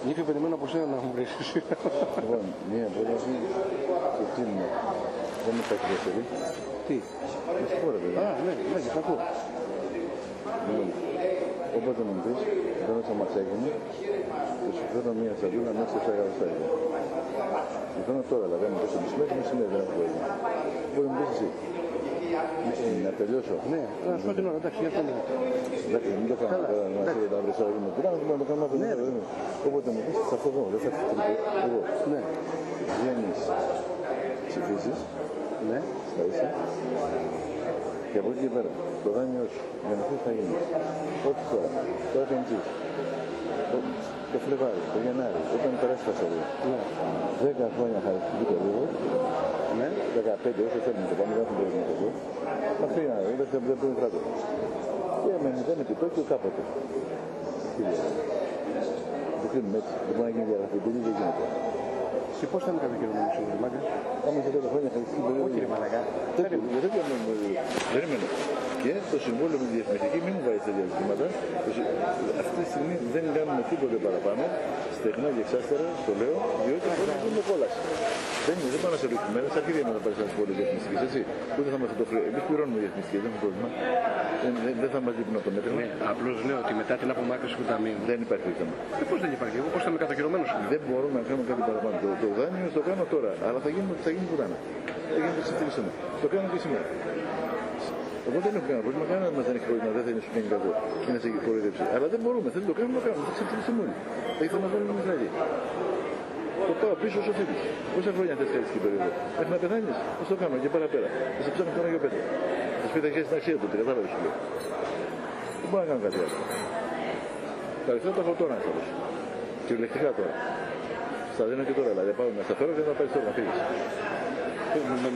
Είχε περιμένω από σένα να μου βρεις. Λοιπόν, μία πρόταση και κλείνουμε. Δεν υπάρχει δεύτερη. Τι? Με συγχωρείτε. Α, ναι, θα ακούω. Λοιπόν, όποτε μου πεις, μπαίνω στο μαξάκι μου και σου φέρνω μία σαντούνα μέσα σε 7 γαλαστάρια. Μου φέρνω τώρα, δηλαδή, αν μου πεις το μισημέρι, δεν έχω πρόβλημα. Μπορεί να μου πεις εσύ. Να τελειώσω. Ναι, να σου πω την ώρα, εντάξει, για αυτό είναι. Εντάξει, μην το κάνω τώρα, να σε τα βρεις ώρα με πειρά, να το κάνω από την ώρα. Όποτε μου πεις, θα αυτό δεν θα έρθει εγώ. Ναι. Βγαίνεις, ψηφίσεις, ναι, στα ίσα, και από εκεί και πέρα, το δάνειο σου, για να φύγεις θα γίνει. Ό,τι τώρα, το FNG, το Φλεβάρι, το Γενάρη, όταν περάσει τα σωρία. 10 χρόνια χαρακτηριστική περίοδο, 15 όσο θέλουμε το πάμε, δεν έχουμε πρόβλημα εδώ. Θα φύγει να δει, δεν πρέπει κράτο. Και με 0 επιτόκιο κάποτε. Το κλείνουμε έτσι, δεν μπορεί να γίνει διαγραφή, δεν γίνεται. Και πώς θα είναι κατακαιρωμένο σίγουρα, Μάγκα? Πάμε σε 10 χρόνια χαρακτηριστική περίοδο. Όχι, ρε Μαλακά. Περίμενε. Και το Συμβούλιο με τη Διαφημιστική, μην μου βάζει τέτοια ζητήματα. Αυτή τη στιγμή δεν κάνουμε τίποτε παραπάνω. Στεγνά και εξάστερα, το λέω, διότι είναι κόλαση. Δεν πάνε να σε ρίχνουμε, δεν θα αρχίσει να πάρει ένα συμβόλαιο διαφημιστική, έτσι. Ούτε θα μα το χρέο. Εμεί πληρώνουμε διαφημιστική, δεν έχουμε πρόβλημα. Δεν θα μα λείπουν από το μέτρο. Ναι, απλώς λέω ότι μετά την απομάκρυνση του ταμείου. Δεν υπάρχει θέμα. Πώς δεν υπάρχει, εγώ πώς θα είμαι κατακαιρωμένο. Δεν μπορούμε να κάνουμε κάτι παραπάνω. Το δάνειο το κάνω τώρα, αλλά θα γίνει πουτάνα. Θα γίνει το συστήριξαμε. Το κάνω και σήμερα. Εγώ δεν έχω κανένα πρόβλημα, κανένα μας δεν έχει πρόβλημα, δεν θέλει να σου κάνει κακό και να σε κοροϊδέψει. Αλλά δεν μπορούμε, θέλει να το κάνουμε, θα ξεφτυλίσουμε όλοι. Θα ήθελα να βάλουμε μητράγια. Το πάω πίσω όσο θέλεις. Πόσα χρόνια θες κάτι στην περίοδο. Μέχρι να πεθάνεις, θα το κάνω και παραπέρα. Θα σε ψάχνω τώρα για πέτρα. Θα σου πει θα έχεις την αξία του, κατάλαβες σου λέω. Δεν μπορώ να κάνω κάτι άλλο. Τα λεφτά τα έχω τώρα να σας. Κυριολεκτικά τώρα. Στα δίνω και τώρα, δηλαδή πάω να σταθώ και θα πάρεις τώρα να φύγεις.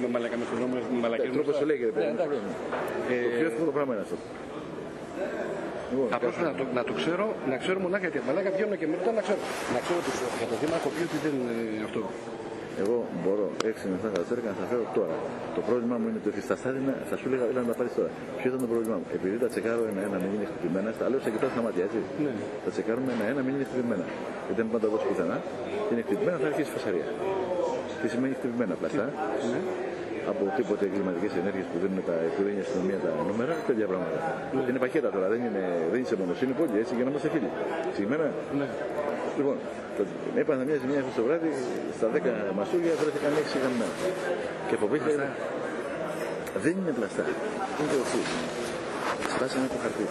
Με μαλακά με χρονόμου, με μαλακές μου. Τρόπος το λέγεται, το πιο εύκολο πράγμα είναι αυτό. Απλώς να το ξέρω, να ξέρω μονάχα γιατί μαλάκα βγαίνω και μετά να ξέρω. Να ξέρω για το δήμαρχο ποιο τι δεν είναι αυτό. Εγώ μπορώ 6 με 7 καταστέρια να τα φέρω τώρα. Το πρόβλημά μου είναι ότι στα στάδια θα σου έλεγα να τα πάρει τώρα. Ποιο ήταν το πρόβλημά μου? Επειδή τα τσεκάρω ένα-ένα, μην είναι χτυπημένα, στα λέω σε κοιτάω στα μάτια, έτσι. Ναι. Τα τσεκάρουμε ένα-ένα, μην είναι χτυπημένα. Γιατί δεν πάντα δώσει πουθενά και είναι χτυπημένα, θα αρχίσει φασαρία. Τι σημαίνει χτυπημένα πλαστά? Ναι. Από τίποτε εγκληματικές ενέργειες που δίνουν που δίνει η αστυνομία τα νούμερα, τέτοια πράγματα. Ναι. Είναι πακέτα τώρα, δεν είσαι μόνος, είναι πόλη, έτσι για να είμαστε φίλοι. Συγκεκριμένα. Ναι. Λοιπόν, έπαθα μια ζημιά αυτό το βράδυ, στα 10 μασούργια βρέθηκαν 6 γαμμένα. Και φοβήθηκα. Δεν είναι πλαστά. Είναι το εξής. Σπάσανε το χαρτί.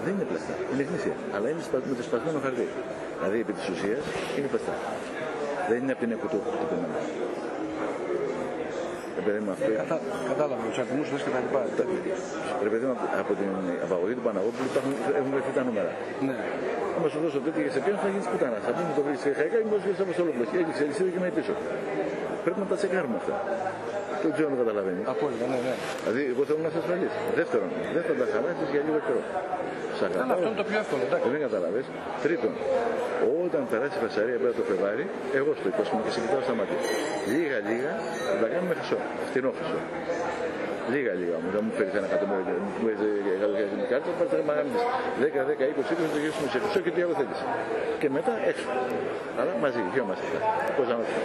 Δεν είναι πλαστά. Είναι γνήσια. Αλλά είναι με το σπασμένο χαρτί. Δηλαδή επί της ουσίας είναι πλαστά. Δεν είναι από την εκουτού χτυπημένα. Κατάλαβα, τους αριθμούς λες και τα λοιπά. Ρε παιδί μου, από την απαγωγή του Παναγόπουλου έχουν βρεθεί τα νούμερα. Ναι. Άμα σου δώσω τέτοια και σε ποιον θα γίνεις πουτάνα. Θα πούμε το βρεις σε χαϊκά και μου δώσεις από όλο πλοχή. Έχει εξελισσίδι και με πίσω. Πρέπει να τα τσεκάρουμε αυτά. Δεν ξέρω αν το καταλαβαίνει. Απόλυτα, ναι. Δηλαδή, εγώ θέλω να είσαι ασφαλής. Δεύτερον, δεν θα τα χαλάσεις για λίγο καιρό. Αλλά αυτό είναι το πιο εύκολο, εντάξει. Δεν καταλαβες. Τρίτον, όταν περάσει η φασαρία πέρα το Φλεβάρι, εγώ στο υπόσχομαι και σε κοιτάω στα μάτια. Λίγα-λίγα θα τα κάνουμε χρυσό. Φτηνό χρυσό. Λίγα-λίγα όμως, δεν μου φέρεις ένα εκατομμύριο, μου φέρεις την κάρτα, θα πάρεις ένα μαγάμι της 10, 10, 20, 20, το γυρίσουμε σε χρυσό και τι άλλο θέλεις. Και μετά έξω. Αλλά μαζί, δυο μας αυτά. Πώς να είμαστε.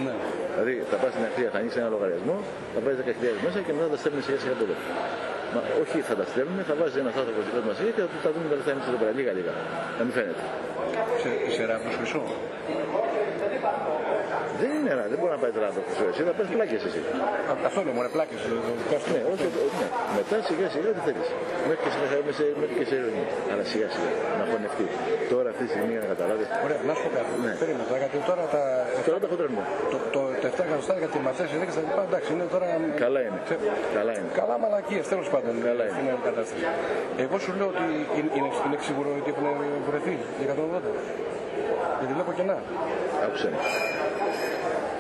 Ναι. Δηλαδή θα πας στην αρχεία, θα ανοίξεις ένα λογαριασμό, θα πάρεις 10.000 μέσα και μετά θα τα στέλνεις σιγά-σιγά από εδώ. Μα όχι θα τα στέλνουμε, θα βάζεις ένας άνθρωπος δικός μας και θα δούμε τα λεφτά εμείς εδώ πέρα, λίγα-λίγα. Να μην φαίνεται. Σε ράβδος χρυσό. Δεν είναι ράδο, δεν μπορεί να πάει ράδο χρυσό. Εσύ θα πάρεις πλάκες εσύ. Αυτό είναι μόνο πλάκες. Ναι, όχι, ναι. Μετά σιγά-σιγά τι θέλεις. Μέχρι και σε ειρήνη. Αλλά σιγά-σιγά να χωνευτεί. Τώρα αυτή τη στιγμή για να καταλάβεις. Ωραία, να σου πω κάτι. Ναι. Περίμενε τώρα, γιατί τώρα τα. Τώρα τα χοντρώνουμε. Τα 7 εκατοστάρια για τη μαθαία συνέχεια στα λοιπά, εντάξει, είναι τώρα. Καλά είναι. Καλά είναι. Καλά μαλακίες, τέλος πάντων. Καλά είναι. Είναι κατάσταση. Εγώ σου λέω ότι είναι σίγουρο ότι έχουν βρεθεί οι 180. Γιατί βλέπω κενά. Άκουσε.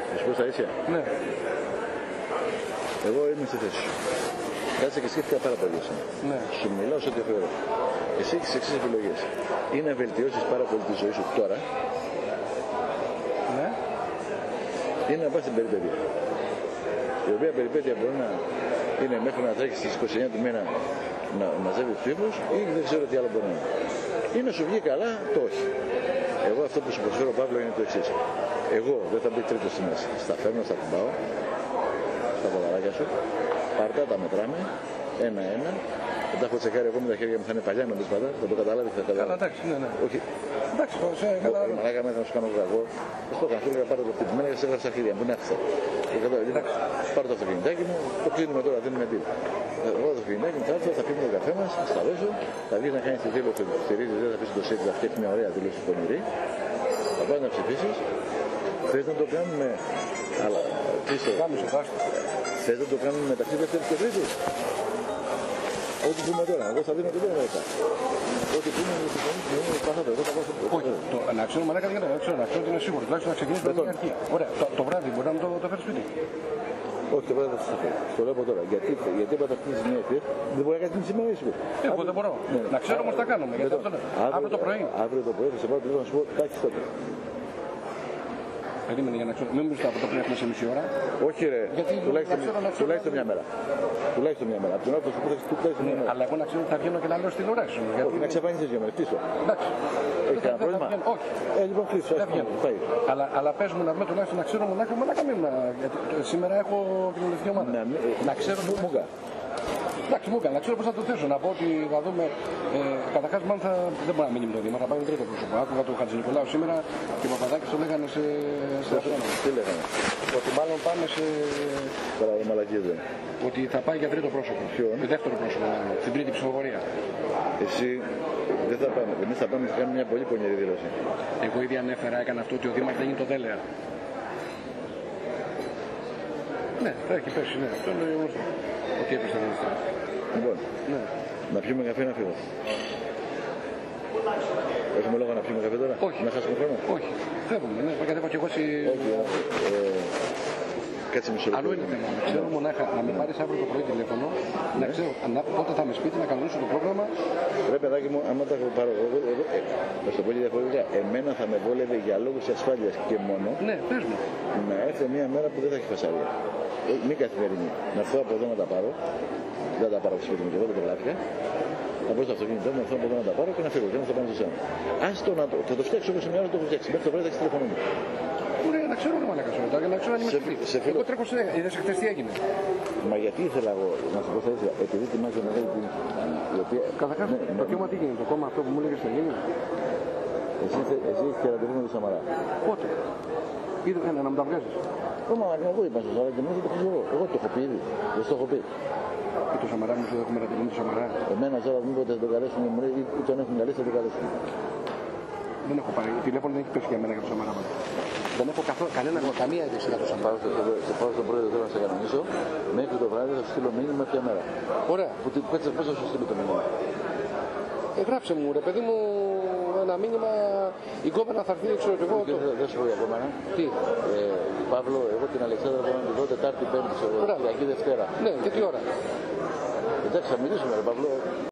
Θα σου πω στα ίσια. Ναι. Εγώ είμαι στη θέση σου. Κάτσε και σκέφτηκα πάρα πολύ σήμερα. Ναι. Σου μιλάω σε ό,τι θεωρώ. Εσύ έχεις εξής επιλογές. Ή να βελτιώσεις πάρα πολύ τη ζωή σου τώρα. Ναι. Ή να πας στην περιπέτεια. Η οποία περιπέτεια μπορεί να είναι μέχρι να τρέχεις στις 29 του μήνα να μαζεύει τους τύπους ή δεν ξέρω τι άλλο μπορεί να είναι. Ή να σου βγει καλά το όχι. Εγώ αυτό που σου προσφέρω, Παύλο, είναι το εξής. Εγώ δεν θα μπει τρίτο στη μέση. Στα φέρνω, στα κουμπάω, στα ποδαράκια σου, πάρτα, τα μετράμε, ένα-ένα. Δεν τα έχω τσεκάρει εγώ με τα χέρια μου, θα είναι παλιά με πάντα, θα το καταλάβει, θα καταλάβει. Καλά, εντάξει, ναι. Όχι. Εντάξει, καταλαβαίνω. Μαλάκα μέσα να σου κάνω κακό. Δεν στο κάνω, έλεγα πάρε το χτυπημένα και σε έγραψα χέρια μου, είναι άφησα. Πάρω το αυτοκινητάκι μου, το κλείνουμε τώρα, δίνουμε τύπο. Εγώ το αυτοκινητάκι μου θα έρθω, θα πίνουμε το καφέ μας, θα δώσω, θα βγεις να κάνεις τη δήλωση που στηρίζεις, δεν θα πεις το σέτι, θα φτιάξει μια ωραία δήλωση πονηρή. Θα πας να ψηφίσεις. Θες να το κάνουμε, αλλά θες να το κάνουμε μεταξύ δεύτερης και τρίτης. Ό,τι πούμε τώρα, εγώ θα δίνω και τώρα μετά. Ό,τι πούμε με συμφωνείς, είναι πάθατε, εγώ θα πάω στο πρώτο. Όχι, να ξέρω μαλάκα δεν ξέρω, να ξέρω ότι είναι σίγουρο, τουλάχιστον να ξεκινήσει από την αρχή. Ωραία, το βράδυ μπορεί να το φέρει σπίτι. Όχι, το βράδυ θα σας φέρω. Το λέω από τώρα. Γιατί είπα αυτή τη συνέχεια, δεν μπορεί να κάνει την σημαία σου. Εγώ δεν μπορώ. Να ξέρω όμως τα κάνουμε. Γιατί αυτό αύριο το πρωί. Αύριο το πρωί θα σε πάω τηλέφωνο να σου πω τάκι τότε. Περίμενε για να ξέρω. Μην μου ζητάω από το πρωί σε μισή ώρα. Όχι ρε, τουλάχιστον μια μέρα. Τουλάχιστον μια μέρα. Από την ώρα που θα σου πω τουλάχιστον μια μέρα. Αλλά εγώ να ξέρω ότι θα βγαίνω και να λέω στην ώρα σου. Όχι, να ξαφανίσεις για μέρα. Πίσω. Εντάξει. Έχει κανένα πρόβλημα. Όχι. Λοιπόν, κλείσω. Αλλά πες μου να δούμε τουλάχιστον να ξέρω μονάχα σήμερα έχω την ολιστική ομάδα. Να ξέρω Μούγκα. Εντάξει, μου έκανε, ξέρω πώς θα το θέσω. Να πω ότι θα δούμε. Καταρχάς, μάλλον δεν μπορεί να μείνει με το Δήμα, θα πάει με τρίτο πρόσωπο. Άκουγα τον Χατζηνικολάου σήμερα και ο Παπαδάκης το λέγανε σε αυτόνομα. Τι λέγανε. Ότι μάλλον πάμε σε. Τώρα η μαλακία δεν. Ότι θα πάει για τρίτο πρόσωπο. Ποιον? Δεύτερο πρόσωπο, στην τρίτη ψηφοφορία. Εσύ δεν θα πάμε. Εμείς θα πάμε και κάνουμε μια πολύ πονηρή δήλωση. Εγώ ήδη ανέφερα, έκανα αυτό ότι ο Δήμαρχος δεν είναι το δέλεα. Ναι, θα έχει πέσει, ναι. Αυτό είναι γνωστό. Ότι έπεσε να γνωστό. Λοιπόν, ναι. Να πιούμε καφέ να φύγω. Έχουμε λόγο να πιούμε καφέ τώρα. Όχι. Να χάσουμε χρόνο. Όχι. Φεύγουμε, ναι. Γιατί έχω και εγώ εσύ. Κάτσε μισό λεπτό. Αλλού είναι θέμα. Να ξέρω μονάχα να με πάρεις αύριο το πρωί τηλέφωνο, να ξέρω πότε θα είμαι σπίτι, να κανονίσω το πρόγραμμα. Ρε παιδάκι μου, άμα τα πάρω εγώ, θα σου πω και διαφορετικά, εμένα θα με βόλευε για λόγους ασφάλειας και μόνο. Ναι, πες μου. Να έρθει μια μέρα που δεν θα έχει φασαρία. Μη καθημερινή. Να έρθω από εδώ να τα πάρω. Δεν τα πάρω από σπίτι μου και εγώ δεν τρελάθηκα. Θα πω στο αυτοκίνητό μου, να έρθω από εδώ να τα πάρω και να φύγω. Και να θα πάω στο σένα. Άστο να το. Θα το φτιάξω όπως σε μια ώρα το έχω φτιάξει. Μέχρι το βράδυ θα έχει τηλεφωνό μου. Ωραία, να ξέρω να κάνω τώρα, να ξέρω αν είμαι σπίτι. Εγώ τρέχω σε είδες χτες τι έγινε. Μα γιατί ήθελα εγώ να σου πω θα ήθελα, επειδή τιμάζω να δει την. Καταρχάς, το κόμμα τι γίνεται, το κόμμα αυτό που μου έλεγες θα γίνει. Εσύ έχεις και ραντεβού με τον Σαμαρά. Πότε. Είδε να μου τα βγάζεις. Εγώ είπα στο Σαμαρά και μόνο το έχω εγώ. Εγώ το έχω πει ήδη. Δεν το έχω πει. Και το Σαμαρά μου σου έχουμε ραντεβού με το Σαμαρά. Εμένα τώρα μήποτε θα τον καλέσουν ή τον έχουν καλέσει θα τον καλέσουν. Δεν έχω πάρει. Τηλέφωνο δεν έχει πέσει για μένα για το Σαμαρά. Δεν έχω καμία είδηση για το Σαμαρά. Θα πάω στον πρόεδρο τώρα να σε κανονίσω. Μέχρι το βράδυ θα σου στείλω μήνυμα ποια μέρα. Ωραία. Πώς θα σου στείλω το μήνυμα. Γράψε μου ρε παιδί μου ένα μήνυμα. Η κόμενα θα έρθει, ξέρω και εγώ. Δεν σου πω για κόμμα. Τι. Παύλο, εγώ την Αλεξάνδρα μπορώ να τη δω Τετάρτη, Πέμπτη, Κυριακή, Δευτέρα. Ναι, και τι ώρα. Εντάξει, θα μιλήσουμε, ρε Παύλο.